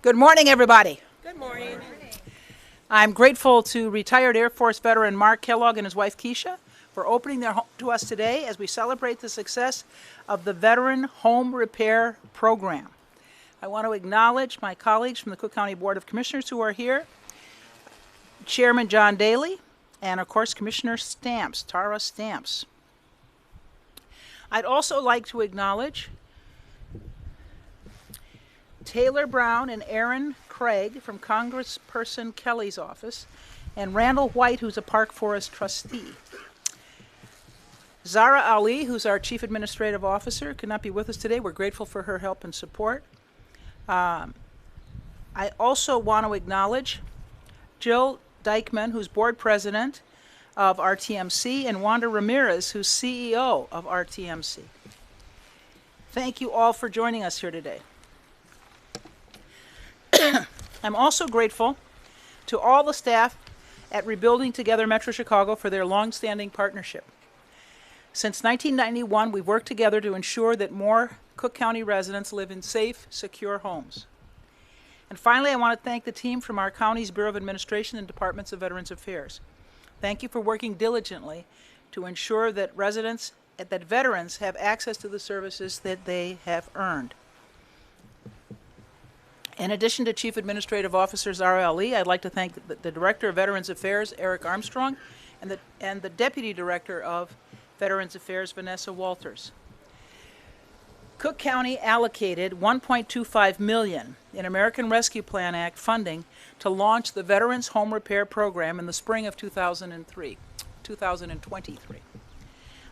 Good morning, everybody. Good morning. I'm grateful to retired Air Force veteran Mark Kellogg and his wife Keisha for opening their home to us today as we celebrate the success of the Veteran Home Repair Program. I want to acknowledge my colleagues from the Cook County Board of Commissioners who are here, Chairman John Daly, and of course Commissioner Stamps, Tara Stamps. I'd also like to acknowledge Taylor Brown and Aaron Craig from Congressperson Kelly's office, and Randall White, who's a Park Forest trustee. Zara Ali, who's our Chief Administrative Officer, could not be with us today. We're grateful for her help and support. I also want to acknowledge Jill Dykman, who's Board President of RTMC, and Wanda Ramirez, who's CEO of RTMC. Thank you all for joining us here today. I'm also grateful to all the staff at Rebuilding Together Metro Chicago for their long-standing partnership. Since 1991, we've worked together to ensure that more Cook County residents live in safe, secure homes. And finally, I want to thank the team from our county's Bureau of Administration and Departments of Veterans Affairs. Thank you for working diligently to ensure that veterans have access to the services that they have earned. In addition to Chief Administrative Officer Zara Ali, I'd like to thank the Director of Veterans Affairs, Eric Armstrong, and the Deputy Director of Veterans Affairs, Vanessa Walters. Cook County allocated $1.25 million in American Rescue Plan Act funding to launch the Veterans Home Repair Program in the spring of 2023.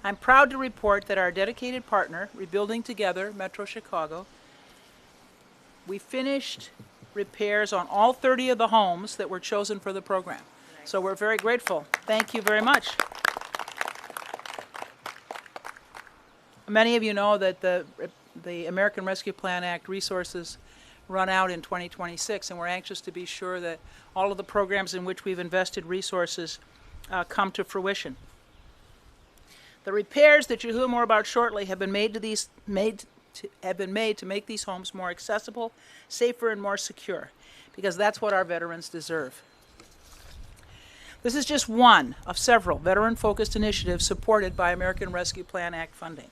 I'm proud to report that our dedicated partner, Rebuilding Together Metro Chicago, we finished repairs on all 30 of the homes that were chosen for the program. So we're very grateful. Thank you very much. Many of you know that the American Rescue Plan Act resources run out in 2026, and we're anxious to be sure that all of the programs in which we've invested resources come to fruition. The repairs that you'll hear more about shortly have been made to make these homes more accessible, safer, and more secure, because that's what our veterans deserve. This is just one of several veteran-focused initiatives supported by American Rescue Plan Act funding.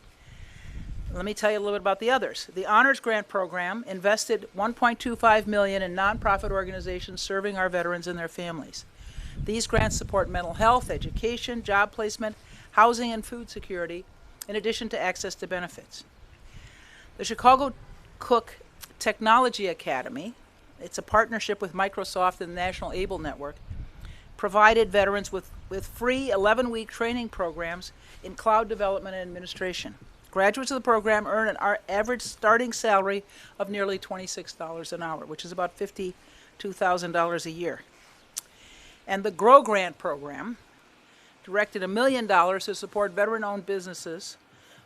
Let me tell you a little bit about the others. The Honors Grant Program invested $1.25 million in nonprofit organizations serving our veterans and their families. These grants support mental health, education, job placement, housing, and food security, in addition to access to benefits. The Chicago Cook Technology Academy, it's a partnership with Microsoft and the National ABLE Network, provided veterans with free 11-week training programs in cloud development and administration. Graduates of the program earn an average starting salary of nearly $26 an hour, which is about $52,000 a year. And the GROW Grant Program directed $1 million to support veteran-owned businesses,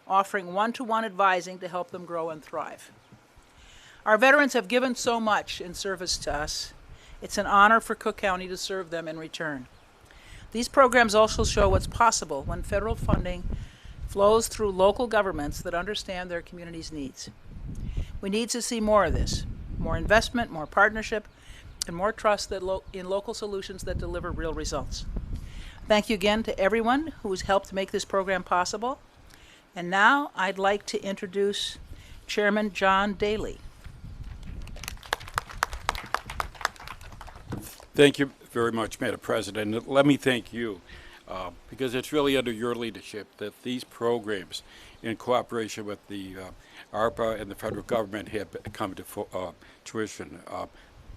offering one-to-one advising to help them grow and thrive. Our veterans have given so much in service to us. It's an honor for Cook County to serve them in return. These programs also show what's possible when federal funding flows through local governments that understand their community's needs. We need to see more of this, more investment, more partnership, and more trust in local solutions that deliver real results. Thank you again to everyone who's helped make this program possible. And now I'd like to introduce Chairman John Daly. Thank you very much, Madam President. Let me thank you, because it's really under your leadership that these programs, in cooperation with the ARPA and the federal government, have come to fruition.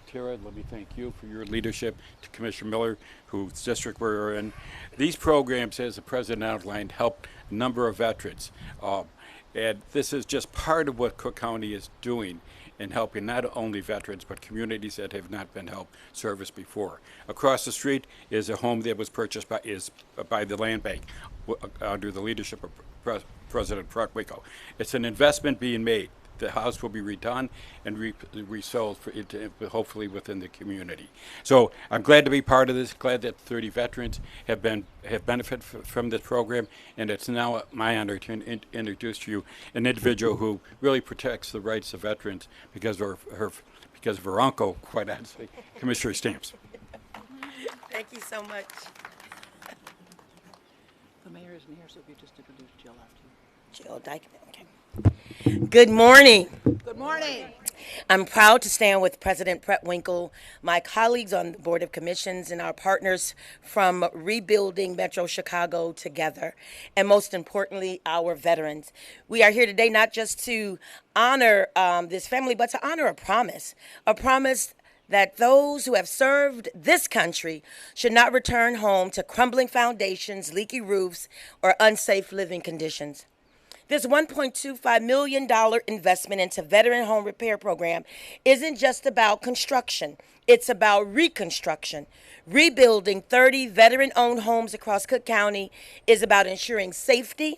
Tara, let me thank you for your leadership, to Commissioner Miller, whose district we're in. These programs, as the President outlined, help a number of veterans. And this is just part of what Cook County is doing in helping not only veterans, but communities that have not been serviced before. Across the street is a home that was purchased by the Land Bank under the leadership of President Preckwinkle. It's an investment being made. The house will be redone and resold hopefully within the community. So I'm glad to be part of this. Glad that 30 veterans have benefited from this program, and it's now my honor to introduce to you an individual who really protects the rights of veterans because because of her uncle, quite honestly, Commissioner Stamps. Thank you so much. The mayor isn't here, so if you just introduce Jill after you. Jill Dykeman. Okay. Good morning. Good morning. I'm proud to stand with President Preckwinkle, my colleagues on the Board of Commissions, and our partners from Rebuilding Metro Chicago together, and most importantly, our veterans. We are here today not just to honor this family, but to honor a promise that those who have served this country should not return home to crumbling foundations, leaky roofs, or unsafe living conditions. This $1.25 million investment into veteran home repair program isn't just about construction. It's about reconstruction. Rebuilding 30 veteran-owned homes across Cook County is about ensuring safety,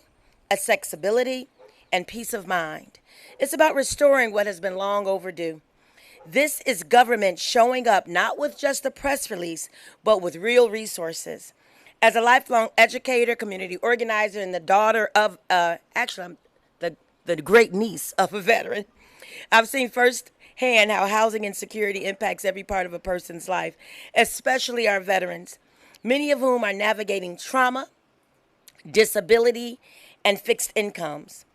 accessibility, and peace of mind. It's about restoring what has been long overdue. This is government showing up not with just a press release, but with real resources. As a lifelong educator, community organizer, and the daughter of, I'm the great niece of a veteran, I've seen firsthand how housing insecurity impacts every part of a person's life, especially our veterans, many of whom are navigating trauma, disability, and fixed incomes.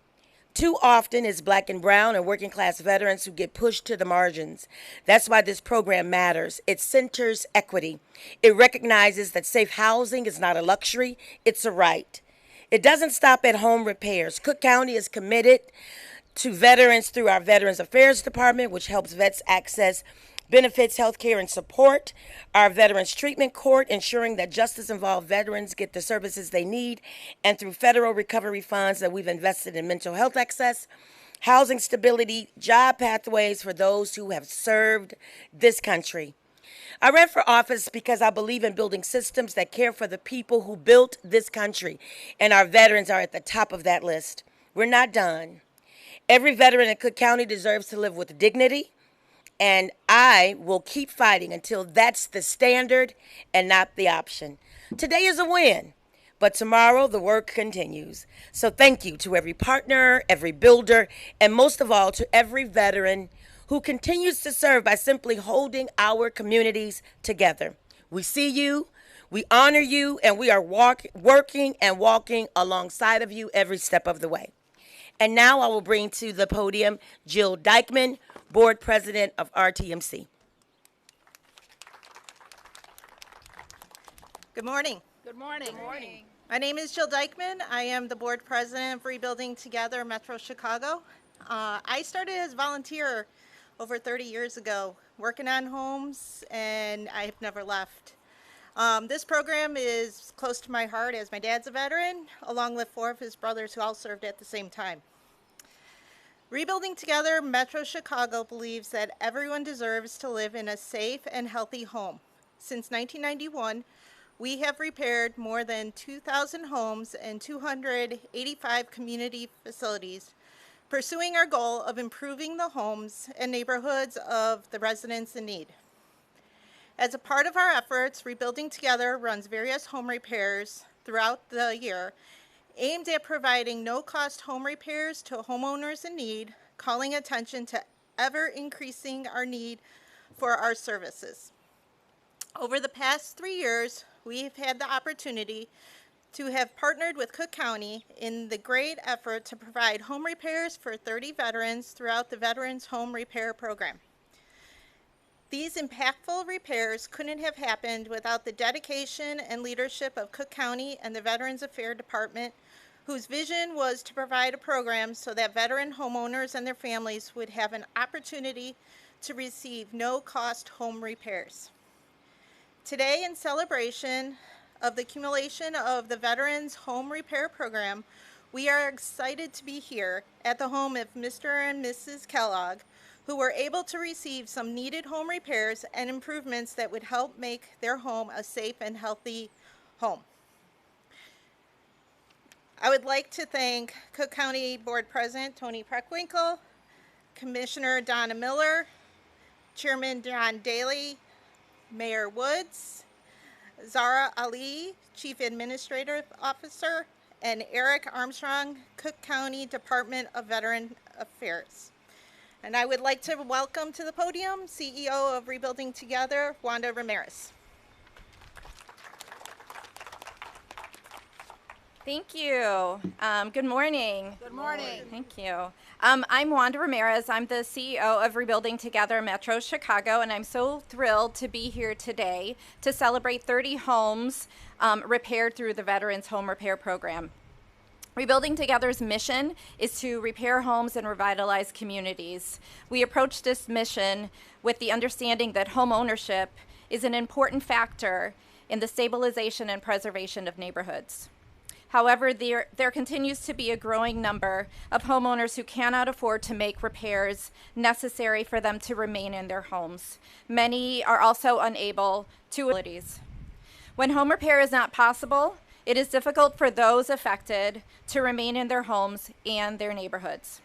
Too often, it's Black and brown and working class veterans who get pushed to the margins. That's why this program matters. It centers equity. It recognizes that safe housing is not a luxury, it's a right. It doesn't stop at home repairs. Cook County is committed to veterans through our Veterans Affairs Department, which helps vets access benefits, health care, and support. Our Veterans Treatment Court, ensuring that justice-involved veterans get the services they need, and through federal recovery funds that we've invested in mental health access, housing stability, job pathways for those who have served this country. I ran for office because I believe in building systems that care for the people who built this country, and our veterans are at the top of that list. We're not done. Every veteran in Cook County deserves to live with dignity, and I will keep fighting until that's the standard and not the option. Today is a win, but tomorrow the work continues. So thank you to every partner, every builder, and most of all to every veteran who continues to serve by simply holding our communities together. We see you, we honor you, and we are working and walking alongside of you every step of the way. And now I will bring to the podium Jill Dykeman, Board President of RTMC. Good morning. Good morning. Good morning. My name is Jill Dykeman. I am the Board President of Rebuilding Together Metro Chicago. I started as a volunteer over 30 years ago, working on homes, and I have never left. This program is close to my heart as my dad's a veteran, along with 4 of his brothers who all served at the same time. Rebuilding Together Metro Chicago believes that everyone deserves to live in a safe and healthy home. Since 1991, we have repaired more than 2,000 homes and 285 community facilities, pursuing our goal of improving the homes and neighborhoods of the residents in need. As a part of our efforts, Rebuilding Together runs various home repairs throughout the year, aimed at providing no-cost home repairs to homeowners in need, calling attention to ever-increasing our need for our services. Over the past 3 years, we have had the opportunity to have partnered with Cook County in the great effort to provide home repairs for 30 veterans throughout the Veterans Home Repair Program. These impactful repairs couldn't have happened without the dedication and leadership of Cook County and the Veterans Affairs Department, whose vision was to provide a program so that veteran homeowners and their families would have an opportunity to receive no-cost home repairs. Today, in celebration of the accumulation of the Veterans Home Repair Program, we are excited to be here at the home of Mr. and Mrs. Kellogg, who were able to receive some needed home repairs and improvements that would help make their home a safe and healthy home. I would like to thank Cook County Board President Tony Preckwinkle, Commissioner Donna Miller, Chairman John Daly, Mayor Woods, Zara Ali, Chief Administrative Officer, and Eric Armstrong, Cook County Department of Veteran Affairs. And I would like to welcome to the podium CEO of Rebuilding Together, Wanda Ramirez. Thank you. Good morning. Good morning. Thank you. I'm Wanda Ramirez. I'm the CEO of Rebuilding Together Metro Chicago, and I'm so thrilled to be here today to celebrate 30 homes repaired through the Veterans Home Repair Program. Rebuilding Together's mission is to repair homes and revitalize communities. We approach this mission with the understanding that home ownership is an important factor in the stabilization and preservation of neighborhoods. However, there continues to be a growing number of homeowners who cannot afford to make repairs necessary for them to remain in their homes. Many are also unable to. When home repair is not possible, it is difficult for those affected to remain in their homes and their neighborhoods.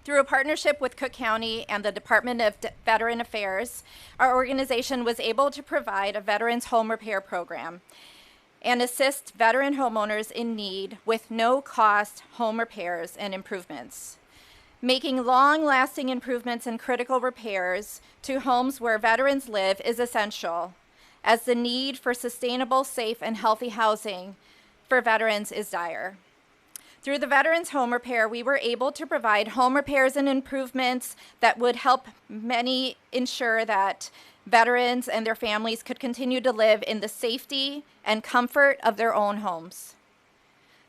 Through a partnership with Cook County and the Department of Veteran Affairs, our organization was able to provide a veterans home repair program and assist veteran homeowners in need with no-cost home repairs and improvements. Making long-lasting improvements and critical repairs to homes where veterans live is essential, as the need for sustainable, safe, and healthy housing for veterans is dire. Through the Veterans Home Repair, we were able to provide home repairs and improvements that would help many ensure that veterans and their families could continue to live in the safety and comfort of their own homes.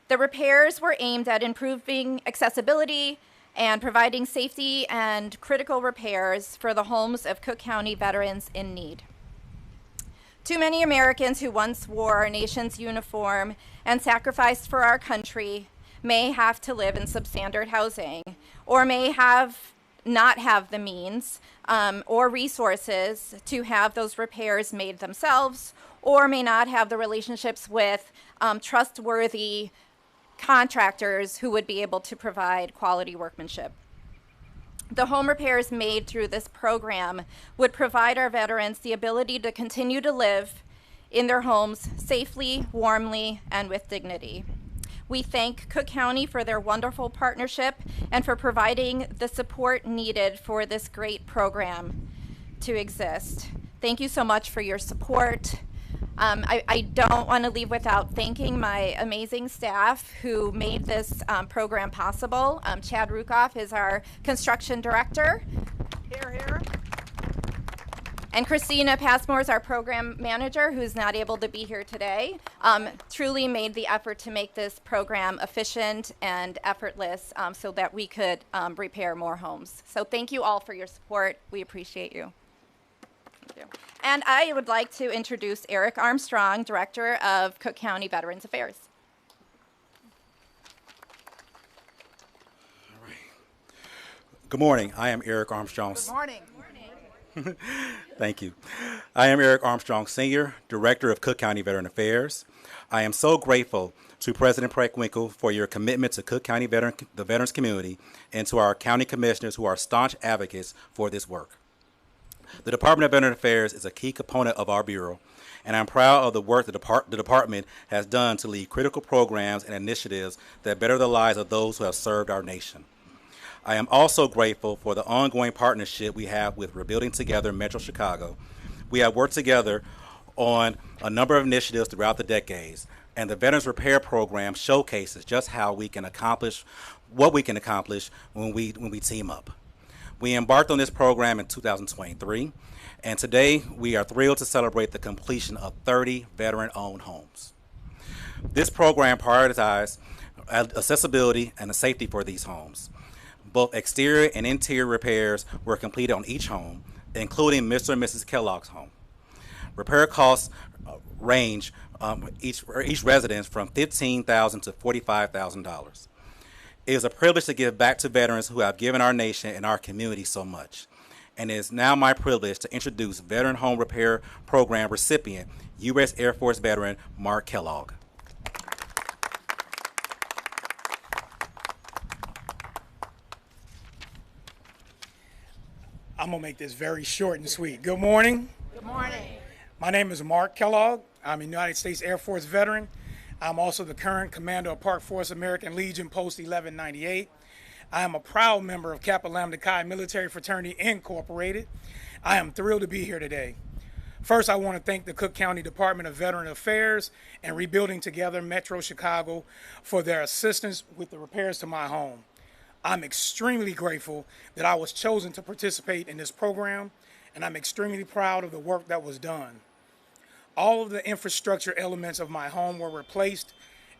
The repairs were aimed at improving accessibility and providing safety and critical repairs for the homes of Cook County veterans in need. Too many Americans who once wore our nation's uniform and sacrificed for our country may have to live in substandard housing, or may not have the means or resources to have those repairs made themselves, or may not have the relationships with trustworthy contractors who would be able to provide quality workmanship. The home repairs made through this program would provide our veterans the ability to continue to live in their homes safely, warmly, and with dignity. We thank Cook County for their wonderful partnership and for providing the support needed for this great program to exist. Thank you so much for your support. I don't want to leave without thanking my amazing staff who made this program possible. Chad Rukoff is our construction director. Here. And Christina Passmore is our program manager, who's not able to be here today. Truly made the effort to make this program efficient and effortless so that we could repair more homes. So thank you all for your support. We appreciate you. Thank you. And I would like to introduce Eric Armstrong, Director of Cook County Veterans Affairs. All right. Good morning. I am Eric Armstrong. Good morning. Thank you. I am Eric Armstrong, Sr., Director of Cook County Veteran Affairs. I am so grateful to President Preckwinkle for your commitment to Cook County the veterans community, and to our county commissioners who are staunch advocates for this work. The Department of Veteran Affairs is a key component of our Bureau, and I'm proud of the work the department has done to lead critical programs and initiatives that better the lives of those who have served our nation. I am also grateful for the ongoing partnership we have with Rebuilding Together Metro Chicago. We have worked together on a number of initiatives throughout the decades, and the Veterans Repair Program showcases just how we can accomplish what we can accomplish when we team up. We embarked on this program in 2023, and today we are thrilled to celebrate the completion of 30 veteran-owned homes. This program prioritized accessibility and the safety for these homes. Both exterior and interior repairs were completed on each home, including Mr. and Mrs. Kellogg's home. Repair costs range each residence from $15,000 to $45,000. It is a privilege to give back to veterans who have given our nation and our community so much. And it is now my privilege to introduce Veteran Home Repair Program recipient, U.S. Air Force veteran Mark Kellogg. I'm going to make this very short and sweet. Good morning. Good morning. My name is Mark Kellogg. I'm a United States Air Force veteran. I'm also the current commander of Park Force American Legion Post 1198. I am a proud member of Kappa Lambda Chi Military Fraternity Incorporated. I am thrilled to be here today. First, I want to thank the Cook County Department of Veteran Affairs and Rebuilding Together Metro Chicago for their assistance with the repairs to my home. I'm extremely grateful that I was chosen to participate in this program, and I'm extremely proud of the work that was done. All of the infrastructure elements of my home were replaced,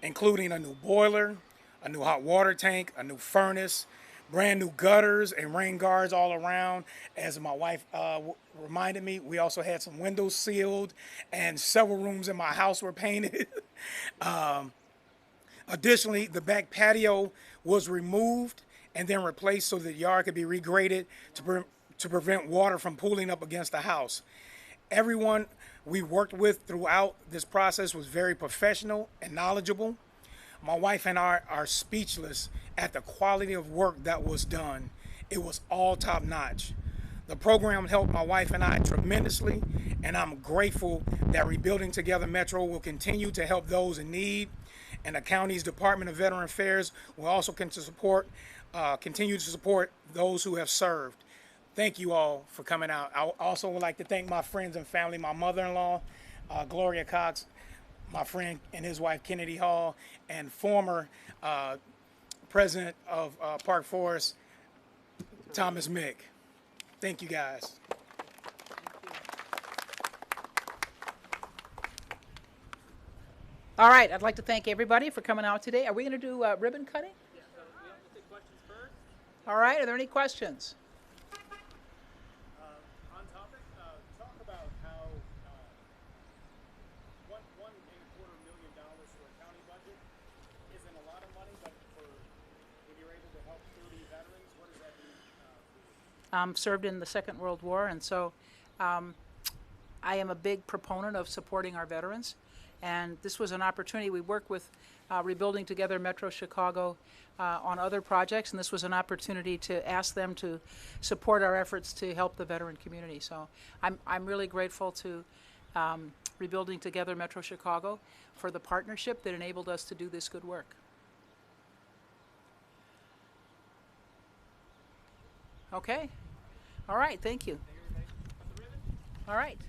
including a new boiler, a new hot water tank, a new furnace, brand new gutters and rain guards all around. As my wife reminded me, we also had some windows sealed and several rooms in my house were painted. Additionally, the back patio was removed and then replaced so the yard could be regraded to prevent water from pooling up against the house. Everyone we worked with throughout this process was very professional and knowledgeable. My wife and I are speechless at the quality of work that was done. It was all top notch. The program helped my wife and I tremendously, and I'm grateful that Rebuilding Together Metro will continue to help those in need, and the county's Department of Veteran Affairs will also continue to support those who have served. Thank you all for coming out. I also would like to thank my friends and family, my mother-in-law, Gloria Cox, my friend and his wife, Kennedy Hall, and former president of Park Forest, Thomas Mick. Thank you, guys. All right, I'd like to thank everybody for coming out today. Are we going to do ribbon cutting? Yeah, so we have to take questions first. All right, are there any questions? On topic, talk about how $1.25 million for a county budget isn't a lot of money, but when you're able to help 30 veterans, what does that mean for you? Served in the Second World War, and so I am a big proponent of supporting our veterans. And this was an opportunity. We work with Rebuilding Together Metro Chicago on other projects, and this was an opportunity to ask them to support our efforts to help the veteran community. So I'm really grateful to Rebuilding Together Metro Chicago for the partnership that enabled us to do this good work. Okay. All right, thank you. All right.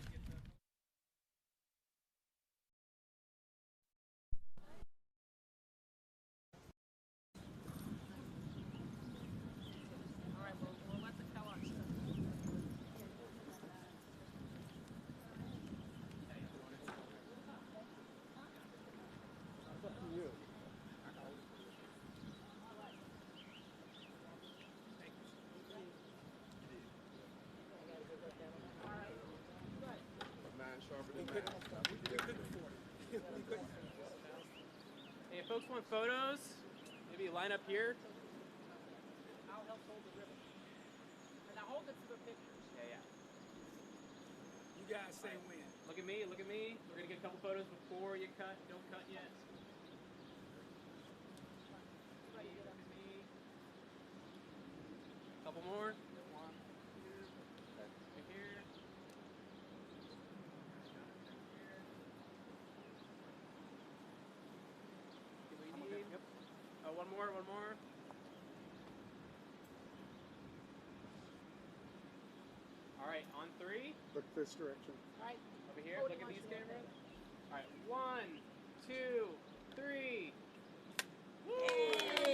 Hey, if folks want photos, maybe line up here. I'll help hold the ribbon. And now hold it for the pictures. Yeah. You guys say when. Look at me, look at me. We're gonna get a couple photos before you cut. Don't cut yet. Look at me. Couple more. One, two, right here. One more, one more. All right, on three. Look this direction. All right. Over here, look at these cameras. All right, 1, 2, 3. Woo!